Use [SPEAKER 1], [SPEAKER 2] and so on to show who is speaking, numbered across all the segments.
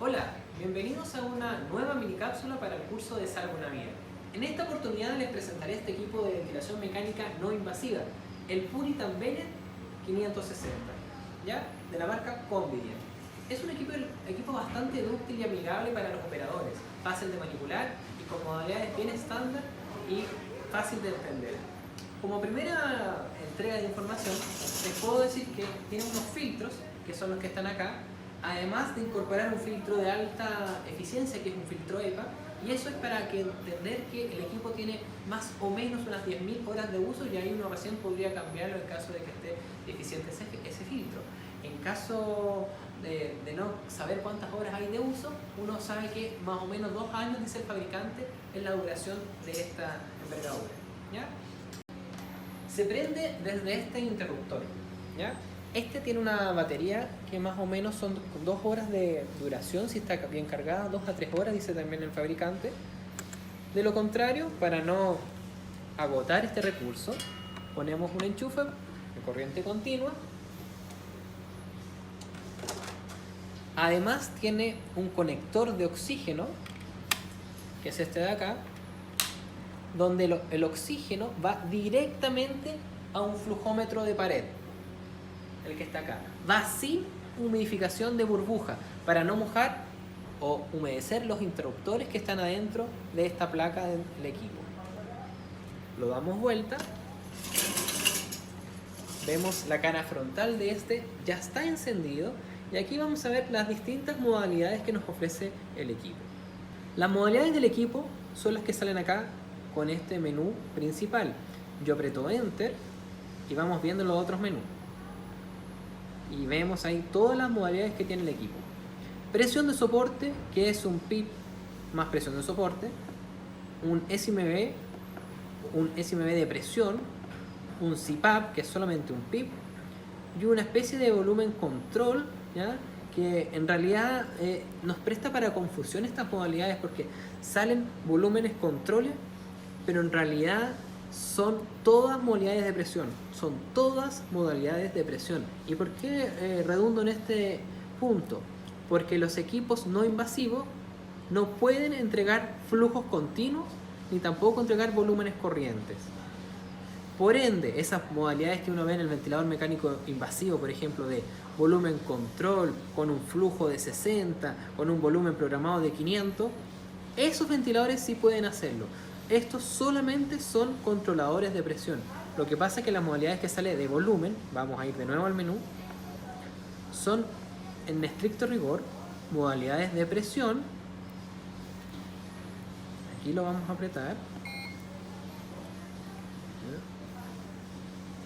[SPEAKER 1] Hola, bienvenidos a una nueva mini cápsula para el curso de Salva una Vida. En esta oportunidad les presentaré este equipo de ventilación mecánica no invasiva, el Puritan Bennett 560, ¿ya? De la marca Convidien. Es un equipo bastante útil y amigable para los operadores, fácil de manipular y con modalidades bien estándar y fácil de entender. Como primera entrega de información, les puedo decir que tiene unos filtros, que son los que están acá, además de incorporar un filtro de alta eficiencia, que es un filtro EPA, y eso es para que entender que el equipo tiene más o menos unas 10.000 horas de uso, y ahí uno recién podría cambiarlo en caso de que esté deficiente ese filtro. En caso de no saber cuántas horas hay de uso, uno sabe que más o menos 2 años, dice el fabricante, es la duración de esta envergadura, ¿ya? Se prende desde este interruptor, ¿ya? Este tiene una batería que más o menos son 2 horas de duración, si está bien cargada, 2 a 3 horas, dice también el fabricante. De lo contrario, para no agotar este recurso, ponemos un enchufe de corriente continua. Además tiene un conector de oxígeno, que es este de acá, donde el oxígeno va directamente a un flujómetro de pared, el que está acá. Va sin humidificación de burbuja para no mojar o humedecer los interruptores que están adentro de esta placa del equipo. Lo damos vuelta. Vemos la cara frontal de este, ya está encendido, y aquí vamos a ver las distintas modalidades que nos ofrece el equipo. Las modalidades del equipo son las que salen acá con este menú principal. Yo aprieto Enter y vamos viendo los otros menús. Y vemos ahí todas las modalidades que tiene el equipo. Presión de soporte, que es un PIP más presión de soporte. Un SMB de presión. Un CPAP, que es solamente un PIP. Y una especie de volumen control, ¿ya? Que en realidad nos presta para confusión estas modalidades, porque salen volúmenes controles, pero en realidad son todas modalidades de presión. Son todas modalidades de presión. ¿Y por qué redundo en este punto? Porque los equipos no invasivos no pueden entregar flujos continuos ni tampoco entregar volúmenes corrientes. Por ende, esas modalidades que uno ve en el ventilador mecánico invasivo, por ejemplo, de volumen control, con un flujo de 60, con un volumen programado de 500, esos ventiladores sí pueden hacerlo. Estos solamente son controladores de presión. Lo que pasa es que las modalidades que sale de volumen, vamos a ir de nuevo al menú, son en estricto rigor modalidades de presión. Aquí lo vamos a apretar.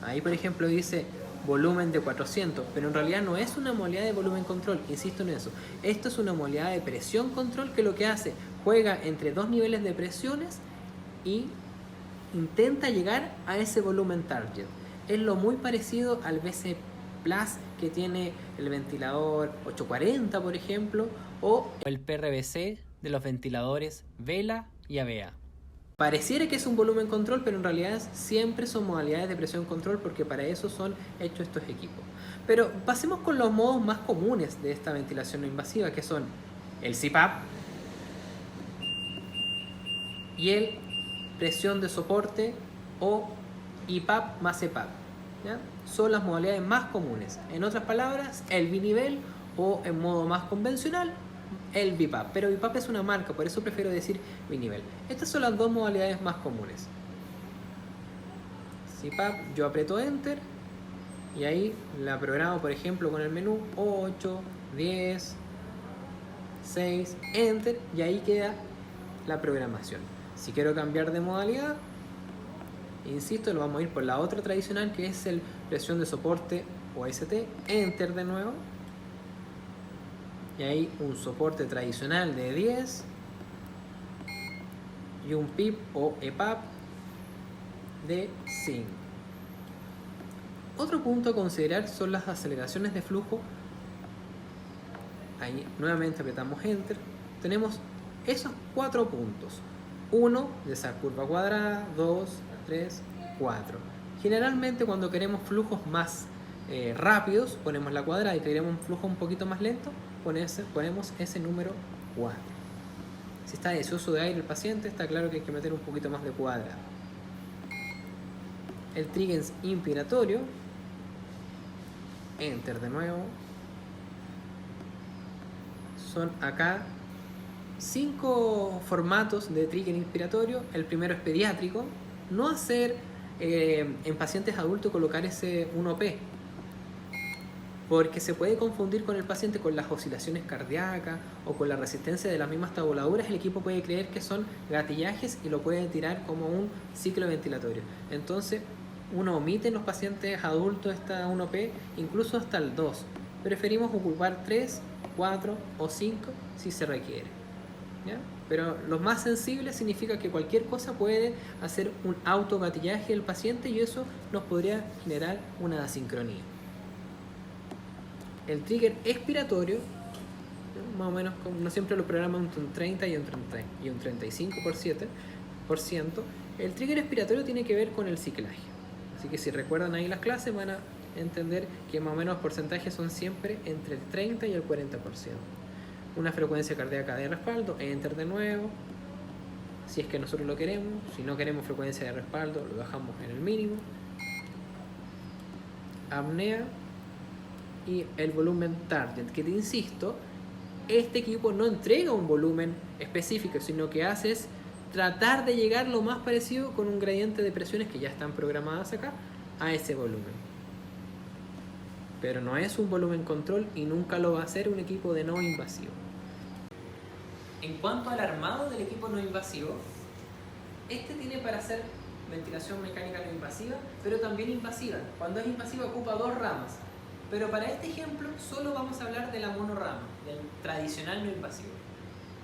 [SPEAKER 1] Ahí, por ejemplo, dice volumen de 400, pero en realidad no es una modalidad de volumen control, insisto en eso. Esto es una modalidad de presión control, que lo que hace, juega entre 2 niveles de presiones y intenta llegar a ese volumen target. Es lo muy parecido al BC Plus que tiene el ventilador 840, por ejemplo, o el PRBC de los ventiladores Vela y Avea. Pareciera que es un volumen control, pero en realidad siempre son modalidades de presión control, porque para eso son hechos estos equipos. Pero pasemos con los modos más comunes de esta ventilación no invasiva, que son el CPAP y el presión de soporte, o IPAP más EPAP, ¿ya? Son las modalidades más comunes. En otras palabras, el binivel, o en modo más convencional, el BiPAP, pero BiPAP es una marca, por eso prefiero decir binivel. Estas son las 2 modalidades más comunes. CPAP, yo aprieto Enter y ahí la programo, por ejemplo, con el menú 8, 10, 6, Enter, y ahí queda la programación. Si quiero cambiar de modalidad, insisto, lo vamos a ir por la otra tradicional, que es el presión de soporte o ST, Enter de nuevo. Y ahí un soporte tradicional de 10 y un PIP o EPAP de 5. Otro punto a considerar son las aceleraciones de flujo. Ahí nuevamente apretamos Enter. Tenemos esos 4 puntos. 1 de esa curva cuadrada, 2, 3, 4. Generalmente cuando queremos flujos más rápidos ponemos la cuadrada, y queremos un flujo un poquito más lento ponemos ese número 4. Si está deseoso de aire el paciente, está claro que hay que meter un poquito más de cuadrado. El trigger inspiratorio, enter de nuevo. Son acá 5 formatos de trigger inspiratorio. El primero es pediátrico. No hacer en pacientes adultos colocar ese 1P, porque se puede confundir con el paciente con las oscilaciones cardíacas o con la resistencia de las mismas tabuladuras. El equipo puede creer que son gatillajes y lo puede tirar como un ciclo ventilatorio. Entonces uno omite en los pacientes adultos esta 1P, incluso hasta el 2. Preferimos ocupar 3, 4 o 5 si se requiere, ¿ya? Pero lo más sensible significa que cualquier cosa puede hacer un autogatillaje del paciente y eso nos podría generar una asincronía. El trigger expiratorio, ¿no? Más o menos, no siempre lo programan entre un 30 y un 35%. El trigger expiratorio tiene que ver con el ciclaje. Así que si recuerdan ahí las clases van a entender que más o menos los porcentajes son siempre entre el 30 y el 40%. Una frecuencia cardíaca de respaldo, enter de nuevo. Si es que nosotros lo queremos. Si no queremos frecuencia de respaldo, lo bajamos en el mínimo. Apnea. Y el volumen target, que te insisto, este equipo no entrega un volumen específico, sino que hace es tratar de llegar lo más parecido con un gradiente de presiones que ya están programadas acá a ese volumen. Pero no es un volumen control y nunca lo va a hacer un equipo de no invasivo. En cuanto al armado del equipo no invasivo, este tiene para hacer ventilación mecánica no invasiva, pero también invasiva. Cuando es invasiva ocupa 2 ramas. Pero para este ejemplo solo vamos a hablar de la monorama, del tradicional no invasivo.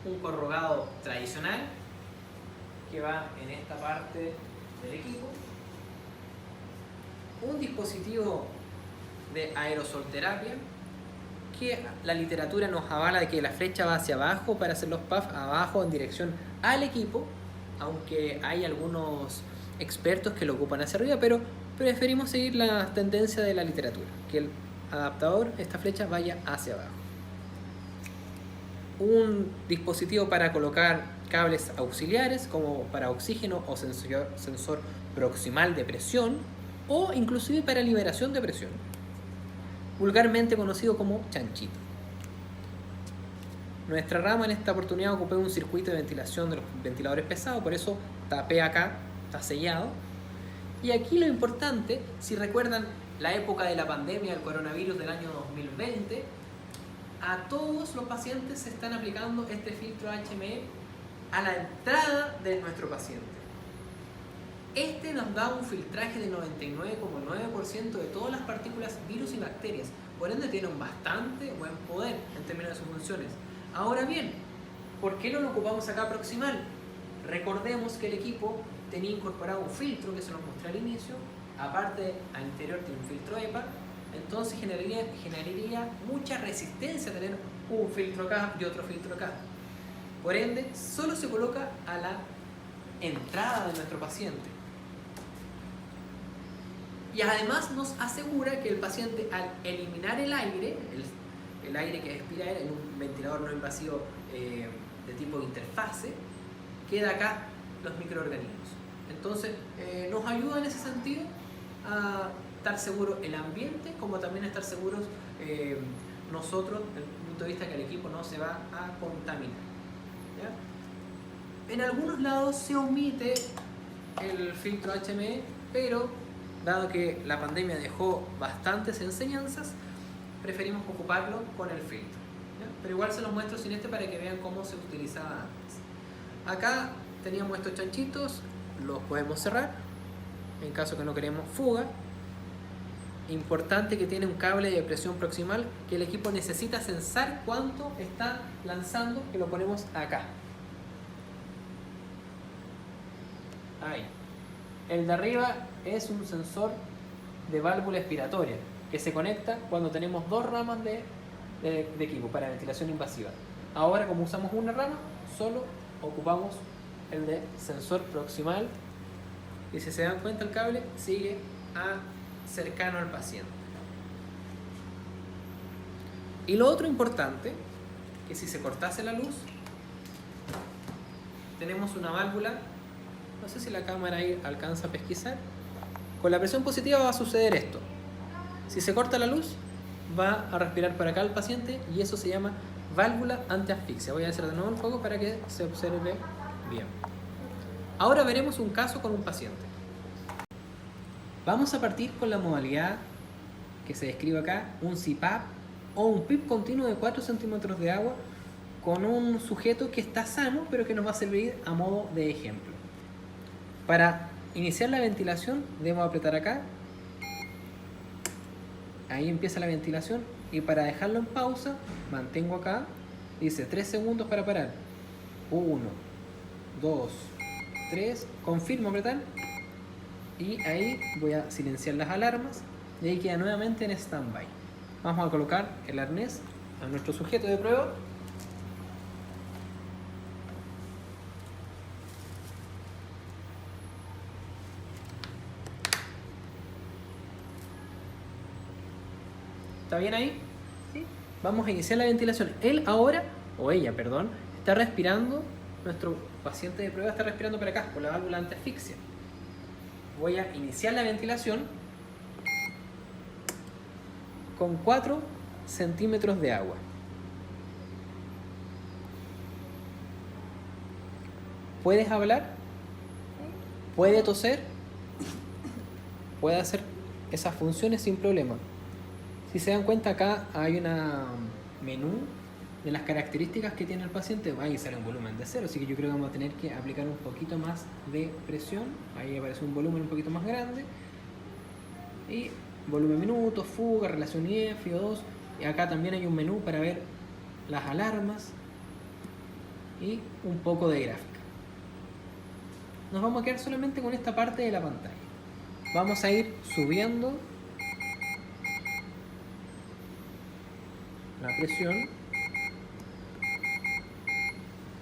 [SPEAKER 1] Un corrugado tradicional que va en esta parte del equipo. Un dispositivo de aerosolterapia que la literatura nos avala de que la flecha va hacia abajo para hacer los puffs abajo en dirección al equipo, aunque hay algunos expertos que lo ocupan hacia arriba, pero preferimos seguir la tendencia de la literatura, que el adaptador, esta flecha, vaya hacia abajo. Un dispositivo para colocar cables auxiliares como para oxígeno o sensor proximal de presión o inclusive para liberación de presión, vulgarmente conocido como chanchito. Nuestra rama en esta oportunidad ocupé un circuito de ventilación de los ventiladores pesados, por eso tapé acá, está sellado. Y aquí lo importante, si recuerdan la época de la pandemia del coronavirus del año 2020, a todos los pacientes se están aplicando este filtro HME a la entrada de nuestro paciente. Este nos da un filtraje de 99,9% de todas las partículas, virus y bacterias. Por ende tiene un bastante buen poder en términos de sus funciones. Ahora bien, ¿por qué no lo ocupamos acá proximal? Recordemos que el equipo tenía incorporado un filtro que se nos mostré al inicio. Aparte, al interior tiene un filtro EPA, entonces generaría mucha resistencia tener un filtro acá y otro filtro acá. Por ende, solo se coloca a la entrada de nuestro paciente. Y además nos asegura que el paciente, al eliminar el aire, el aire que expira en un ventilador no invasivo de tipo interfase, queda acá los microorganismos. Entonces, nos ayuda en ese sentido a estar seguro el ambiente, como también a estar seguros nosotros, desde el punto de vista que el equipo no se va a contaminar, ¿ya? En algunos lados se omite el filtro HME, pero dado que la pandemia dejó bastantes enseñanzas, preferimos ocuparlo con el filtro, ¿ya? Pero igual se los muestro sin este para que vean cómo se utilizaba antes. Acá teníamos estos chanchitos, los podemos cerrar en caso que no queremos fuga. Importante que tiene un cable de presión proximal que el equipo necesita censar cuánto está lanzando, que lo ponemos acá. Ahí. El de arriba es un sensor de válvula expiratoria que se conecta cuando tenemos 2 ramas de equipo para ventilación invasiva. Ahora, como usamos una rama, solo ocupamos el de sensor proximal y si se dan cuenta el cable sigue cercano al paciente. Y lo otro importante que si se cortase la luz, tenemos una válvula, no sé si la cámara ahí alcanza a pesquisar, con la presión positiva va a suceder esto. Si se corta la luz, va a respirar para acá el paciente y eso se llama válvula antiasfixia. Voy a hacer de nuevo el foco para que se observe bien. Ahora veremos un caso con un paciente. Vamos a partir con la modalidad que se describe acá, un CPAP o un PIP continuo de 4 centímetros de agua con un sujeto que está sano, pero que nos va a servir a modo de ejemplo. Para iniciar la ventilación, debemos apretar acá. Ahí empieza la ventilación y para dejarlo en pausa, mantengo acá. Dice 3 segundos para parar. 1, 2, 3. Confirmo apretar. Y ahí voy a silenciar las alarmas. Y ahí queda nuevamente en stand-by. Vamos a colocar el arnés a nuestro sujeto de prueba. ¿Está bien ahí?
[SPEAKER 2] Sí.
[SPEAKER 1] Vamos a iniciar la ventilación. Él ahora, o ella, perdón, está respirando, nuestro paciente de prueba está respirando para acá, por la válvula antiasfixia. Voy a iniciar la ventilación con 4 centímetros de agua. ¿Puedes hablar? ¿Puede toser? Puede hacer esas funciones sin problema. Si se dan cuenta, acá hay una menú de las características que tiene el paciente. Ahí sale un volumen de 0, así que yo creo que vamos a tener que aplicar un poquito más de presión. Ahí aparece un volumen un poquito más grande. Y volumen minutos, fuga, relación IF, FIO2. Y acá también hay un menú para ver las alarmas y un poco de gráfica. Nos vamos a quedar solamente con esta parte de la pantalla. Vamos a ir subiendo la presión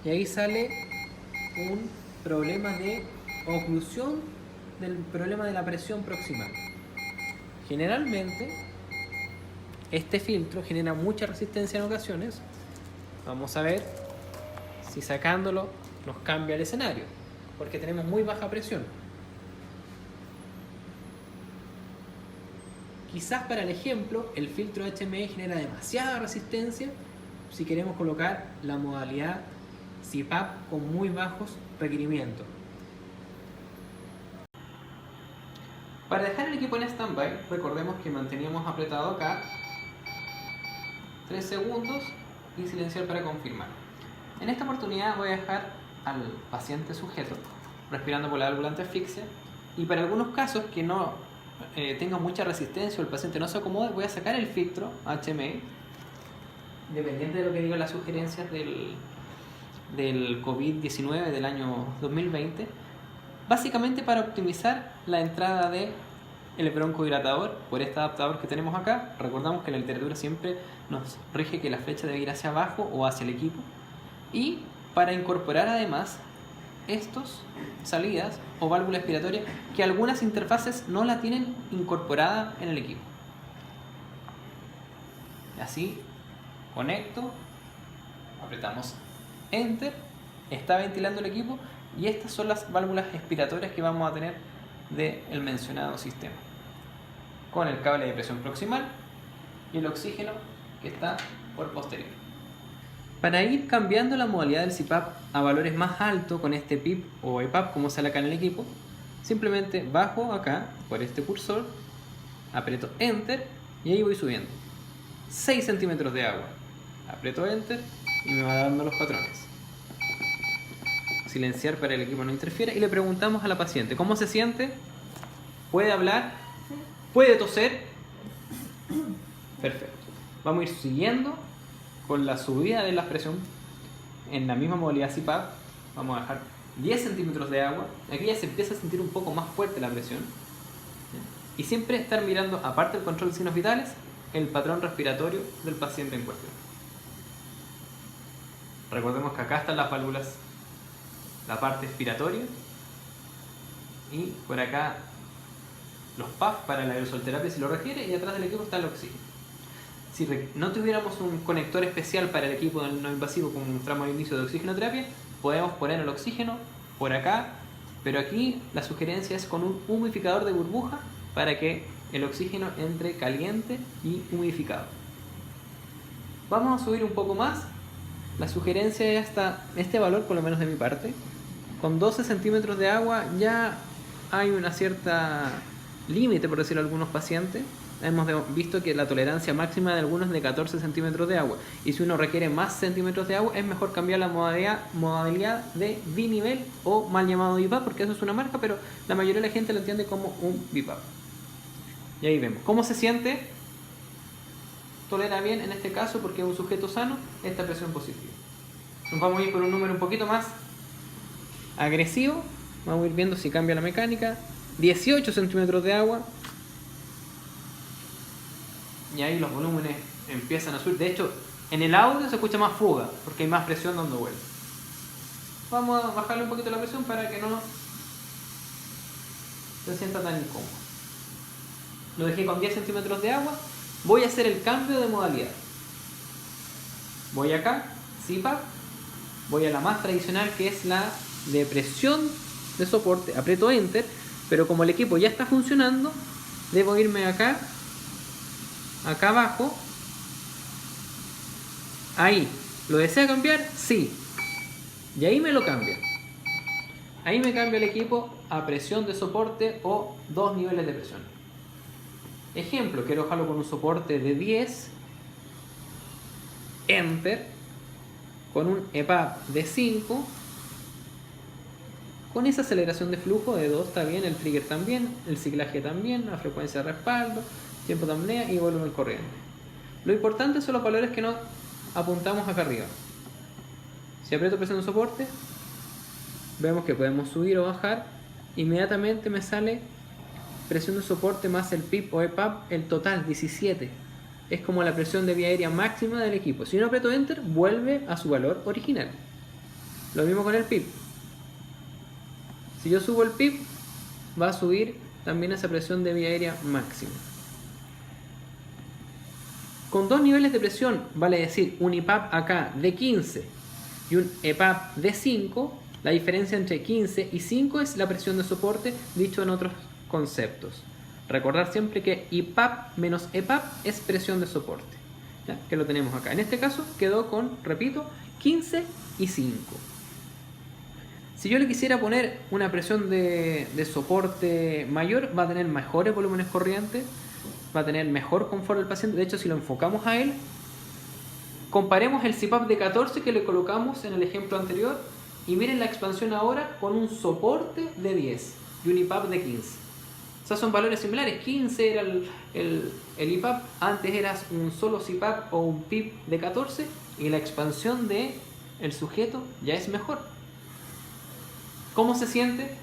[SPEAKER 1] y ahí sale un problema de oclusión del problema de la presión proximal. Generalmente este filtro genera mucha resistencia en ocasiones. Vamos a ver si sacándolo nos cambia el escenario, porque tenemos muy baja presión. Quizás para el ejemplo, el filtro HME genera demasiada resistencia si queremos colocar la modalidad CPAP con muy bajos requerimientos. Para dejar el equipo en stand-by, recordemos que manteníamos apretado acá 3 segundos y silenciar para confirmar. En esta oportunidad voy a dejar al paciente sujeto respirando por la válvula antiasfixia y para algunos casos que no tenga mucha resistencia o el paciente no se acomode, voy a sacar el filtro HME, dependiente de lo que digan las sugerencias del COVID-19 del año 2020, básicamente para optimizar la entrada del broncodilatador por este adaptador que tenemos acá. Recordamos que la literatura siempre nos rige que la flecha debe ir hacia abajo o hacia el equipo, y para incorporar además estos salidas o válvula expiratoria que algunas interfaces no la tienen incorporada en el equipo. Así conecto, apretamos Enter, está ventilando el equipo y estas son las válvulas expiratorias que vamos a tener del mencionado sistema, con el cable de presión proximal y el oxígeno que está por posterior. Para ir cambiando la modalidad del CPAP a valores más altos con este PIP o EPAP, como sale acá en el equipo, simplemente bajo acá por este cursor, aprieto Enter y ahí voy subiendo 6 centímetros de agua. Aprieto Enter y me va dando los patrones. Silenciar para que el equipo no interfiera y le preguntamos a la paciente ¿cómo se siente? ¿Puede hablar? ¿Puede toser? Perfecto. Vamos a ir siguiendo con la subida de la presión en la misma modalidad CPAP. Vamos a dejar 10 centímetros de agua. Aquí ya se empieza a sentir un poco más fuerte la presión. Y siempre estar mirando, aparte del control de signos vitales, el patrón respiratorio del paciente en cuestión. Recordemos que acá están las válvulas, la parte expiratoria, y por acá los PAF para la aerosolterapia si lo requiere, y atrás del equipo está el oxígeno. si no tuviéramos un conector especial para el equipo no invasivo como mostramos al inicio de oxigenoterapia, podemos poner el oxígeno por acá, pero aquí la sugerencia es con un humidificador de burbuja para que el oxígeno entre caliente y humidificado. Vamos a subir un poco más. La sugerencia es hasta este valor, por lo menos de mi parte. Con 12 centímetros de agua ya hay una cierta límite, por decirlo a algunos pacientes. Hemos visto que la tolerancia máxima de algunos es de 14 centímetros de agua. Y si uno requiere más centímetros de agua, es mejor cambiar la modalidad de binivel o mal llamado BiPAP, porque eso es una marca, pero la mayoría de la gente lo entiende como un BiPAP. Y ahí vemos cómo se siente. Tolera bien en este caso porque es un sujeto sano esta presión positiva. Nos vamos a ir por un número un poquito más agresivo. Vamos a ir viendo si cambia la mecánica. 18 centímetros de agua. Y ahí los volúmenes empiezan a subir. De hecho, en el audio se escucha más fuga porque hay más presión dando vuelta. Vamos a bajarle un poquito la presión para que no se sienta tan incómodo. Lo dejé con 10 centímetros de agua. Voy a hacer el cambio de modalidad. Voy acá, CPAP. Voy a la más tradicional, que es la de presión de soporte. Aprieto Enter, pero como el equipo ya está funcionando, debo irme acá abajo. Ahí. ¿Lo desea cambiar? Sí. Y ahí me lo cambia. Ahí me cambia el equipo a presión de soporte o 2 niveles de presión. Ejemplo, quiero dejarlo con un soporte de 10, Enter, con un EPAP de 5, con esa aceleración de flujo de 2 está bien, el trigger también, el ciclaje también, la frecuencia de respaldo, tiempo de apnea y volumen corriente. Lo importante son los valores que nos apuntamos acá arriba. Si aprieto presión de soporte, vemos que podemos subir o bajar, inmediatamente me sale presión de soporte más el PIP o EPAP, el total 17. Es como la presión de vía aérea máxima del equipo. Si no aprieto Enter, vuelve a su valor original. Lo mismo con el PIP. Si yo subo el PIP, va a subir también esa presión de vía aérea máxima. Con 2 niveles de presión, vale decir un IPAP acá de 15 y un EPAP de 5, la diferencia entre 15 y 5 es la presión de soporte, dicho en otros conceptos. Recordar siempre que IPAP menos EPAP es presión de soporte, ¿ya? Que lo tenemos acá. En este caso quedó con, repito, 15 y 5. Si yo le quisiera poner una presión de soporte mayor, va a tener mejores volúmenes corrientes, va a tener mejor confort del paciente. De hecho, si lo enfocamos a él, comparemos el CPAP de 14 que le colocamos en el ejemplo anterior y miren la expansión ahora con un soporte de 10 y un IPAP de 15. O sea, son valores similares. 15 era el IPAP, antes era un solo CPAP o un PIP de 14 y la expansión de el sujeto ya es mejor. ¿Cómo se siente?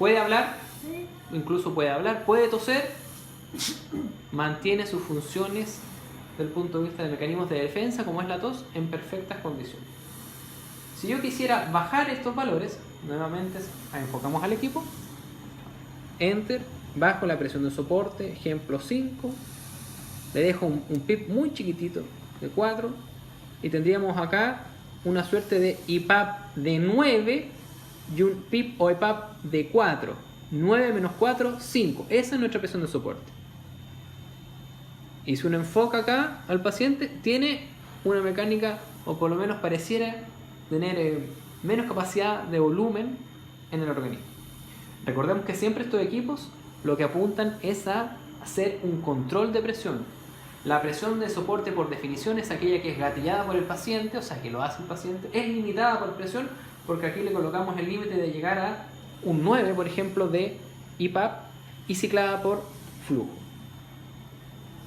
[SPEAKER 1] ¿Puede hablar? Incluso puede hablar, puede toser, mantiene sus funciones desde el punto de vista de mecanismos de defensa, como es la tos, en perfectas condiciones. Si yo quisiera bajar estos valores, nuevamente enfocamos al equipo, Enter, bajo la presión de soporte, ejemplo 5, le dejo un PIP muy chiquitito de 4 y tendríamos acá una suerte de IPAP de 9 y un PIP o EPAP de 4. 9 menos 4, 5. Esa es nuestra presión de soporte. Y si uno enfoca acá al paciente, tiene una mecánica, o por lo menos pareciera tener menos capacidad de volumen en el organismo. Recordemos que siempre estos equipos lo que apuntan es a hacer un control de presión. La presión de soporte por definición es aquella que es gatillada por el paciente, o sea que lo hace el paciente, es limitada por presión porque aquí le colocamos el límite de llegar a un 9, por ejemplo, de IPAP y ciclada por flujo.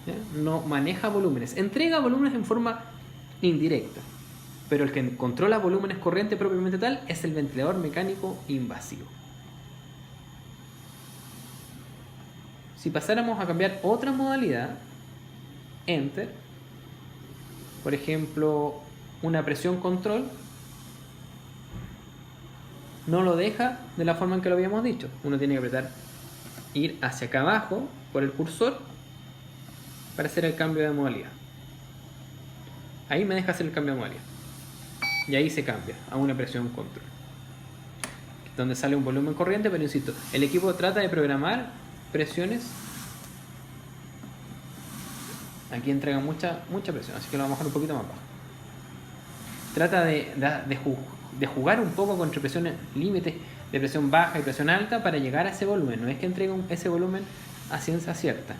[SPEAKER 1] ¿Ya? No maneja volúmenes, entrega volúmenes en forma indirecta, pero el que controla volúmenes corriente propiamente tal es el ventilador mecánico invasivo. Si pasáramos a cambiar otra modalidad, Enter, por ejemplo, una presión control, no lo deja de la forma en que lo habíamos dicho. Uno tiene que apretar, ir hacia acá abajo por el cursor para hacer el cambio de modalidad. Ahí me deja hacer el cambio de modalidad. Y ahí se cambia a una presión control, donde sale un volumen corriente, pero insisto, el equipo trata de programar presiones. Aquí entrega mucha presión, así que lo vamos a bajar un poquito más bajo. Trata de jugar un poco contra presiones límites de presión baja y presión alta para llegar a ese volumen. No es que entregue ese volumen a ciencia cierta.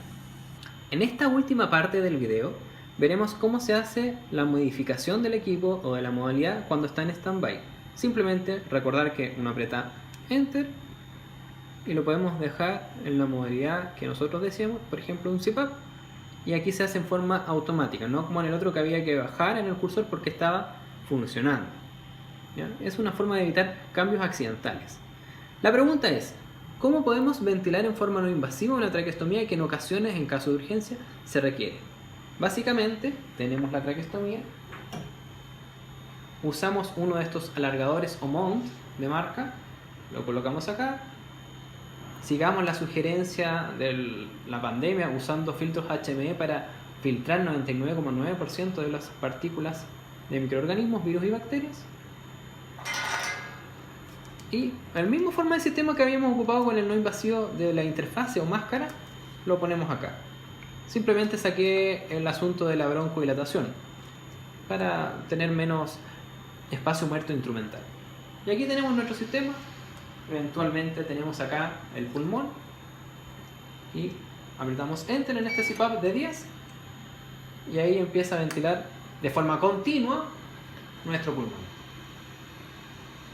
[SPEAKER 1] En esta última parte del video veremos cómo se hace la modificación del equipo o de la modalidad cuando está en stand-by. Simplemente recordar que uno aprieta Enter y lo podemos dejar en la modalidad que nosotros deseamos, por ejemplo un CPAP, y aquí se hace en forma automática, no como en el otro que había que bajar en el cursor porque estaba funcionando. ¿Ya? Es una forma de evitar cambios accidentales. La pregunta es, ¿cómo podemos ventilar en forma no invasiva una traqueostomía que en ocasiones, en caso de urgencia, se requiere? Básicamente, tenemos la traqueostomía, usamos uno de estos alargadores o mount de marca, lo colocamos acá, sigamos la sugerencia de la pandemia usando filtros HME para filtrar 99,9% de las partículas de microorganismos, virus y bacterias. Y el mismo forma de sistema que habíamos ocupado con el no invasivo de la interfase o máscara, lo ponemos acá. Simplemente saqué el asunto de la broncodilatación para tener menos espacio muerto instrumental. Y aquí tenemos nuestro sistema. Eventualmente tenemos acá el pulmón y apretamos Enter en este CPAP de 10 y ahí empieza a ventilar de forma continua nuestro pulmón.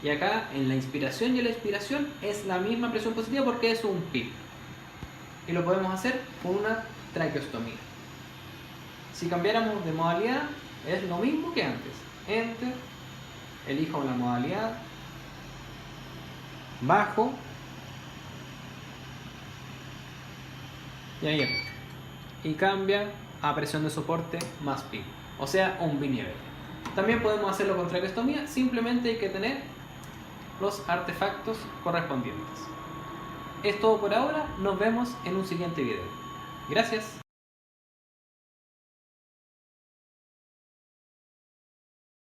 [SPEAKER 1] Y acá en la inspiración y la expiración es la misma presión positiva porque es un PIP. Y lo podemos hacer con una traqueostomía. Si cambiáramos de modalidad es lo mismo que antes. Enter, elijo la modalidad, bajo y ahí está. Y cambia a presión de soporte más PIP, o sea un binivel. También podemos hacerlo con traqueostomía, simplemente hay que tener los artefactos correspondientes. Es todo por ahora, nos vemos en un siguiente video. Gracias.